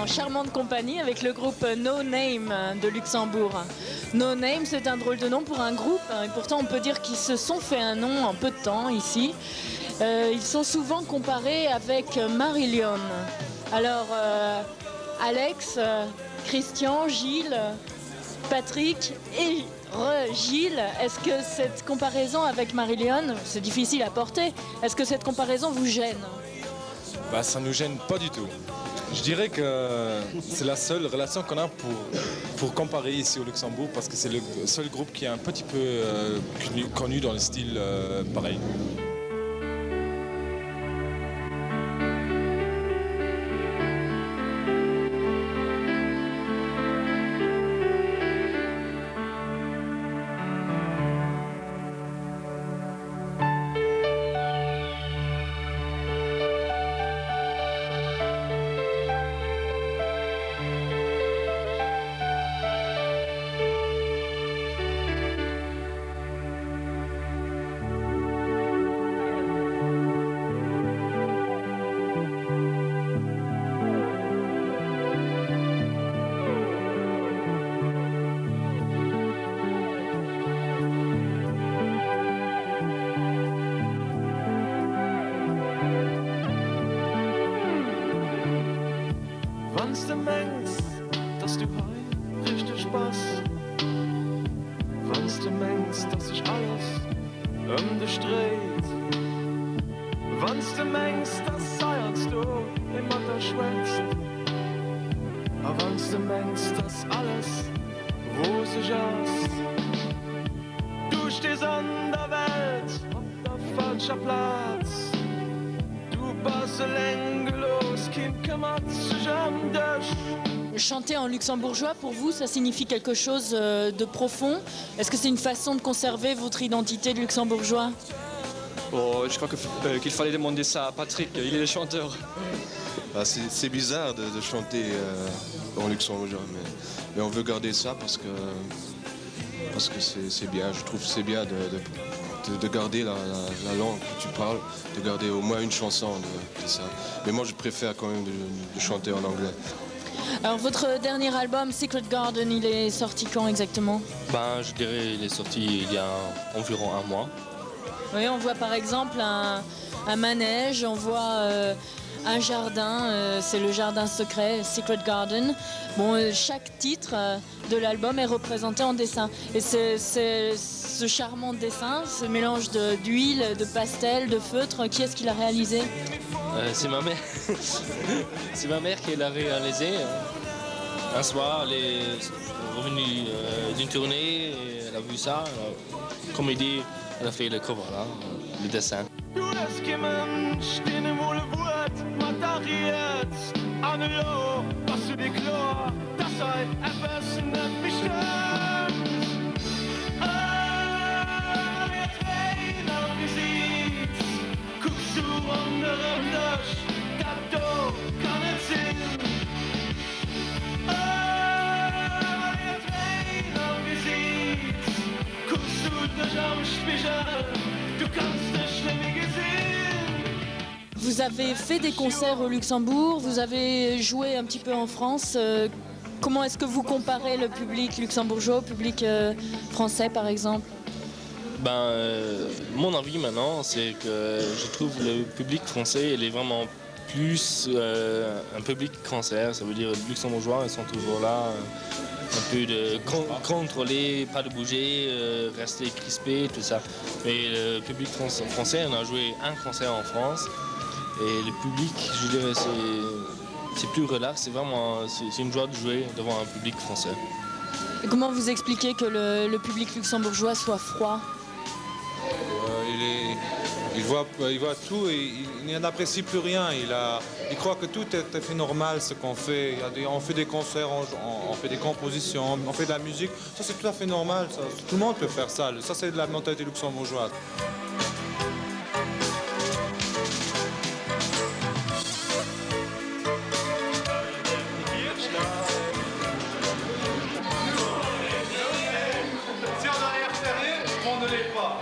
en charmante compagnie avec le groupe No Name de Luxembourg. No Name, c'est un drôle de nom pour un groupe, et pourtant on peut dire qu'ils se sont fait un nom en peu de temps ici. Ils sont souvent comparés avec Marillion. Alors, Alex, Christian, Gilles, Patrick et Gilles, est-ce que cette comparaison avec Marillion, c'est difficile à porter, est-ce que cette comparaison vous gêne? Bah, ça nous gêne pas du tout. Je dirais que c'est la seule relation qu'on a pour comparer ici au Luxembourg parce que c'est le seul groupe qui est un petit peu connu dans le style pareil. Wann's du meinst, dass du heut richtig Spaß, wann's du meinst, dass sich alles dich dreht, wann's du meinst, dass seierst du immer da schwätzt, aber wann's du meinst, dass alles, wo sich aus, du stehst an der Welt, auf der falscher Platz. Chanter en luxembourgeois, pour vous, ça signifie quelque chose de profond? Est-ce que c'est une façon de conserver votre identité de luxembourgeois? Oh, je crois qu'il fallait demander ça à Patrick, il est le chanteur. Bah, c'est bizarre de chanter en luxembourgeois, mais on veut garder ça parce que c'est bien. Je trouve que c'est bien de garder la langue que tu parles, de garder au moins une chanson de ça. Mais moi, je préfère quand même de chanter en anglais. Alors, votre dernier album, Secret Garden, il est sorti quand exactement? Ben, je dirais il est sorti il y a environ un mois. Oui, on voit par exemple un manège, on voit un jardin, c'est le jardin secret, Secret Garden. Bon, chaque titre de l'album est représenté en dessin. Et ce charmant dessin, ce mélange d'huile, de pastel, de feutre, qui est-ce qui l'a réalisé? C'est ma mère. C'est ma mère qui l'a réalisé. Un soir, elle est revenue d'une tournée et elle a vu ça. Comme il dit, elle a fait le cover là, le dessin. Vous avez fait des concerts au Luxembourg, vous avez joué un petit peu en France. Comment est-ce que vous comparez le public luxembourgeois au public français, par exemple? Mon avis maintenant, c'est que je trouve le public français, il est vraiment plus un public cancer. Ça veut dire les luxembourgeois, ils sont toujours là, un peu de contrôler, pas de bouger, rester crispé, tout ça. Mais le public français, on a joué un concert en France. Et le public, je dirais, c'est plus relax, c'est une joie de jouer devant un public français. Et comment vous expliquez que le public luxembourgeois soit froid? Il voit tout et il n'apprécie plus rien. Il croit que tout est fait normal, ce qu'on fait. On fait des concerts, on fait des compositions, on fait de la musique. Ça, c'est tout à fait normal. Ça. Tout le monde peut faire ça. Ça, c'est de la mentalité luxembourgeoise. Si on a l'air sérieux, on ne l'est pas.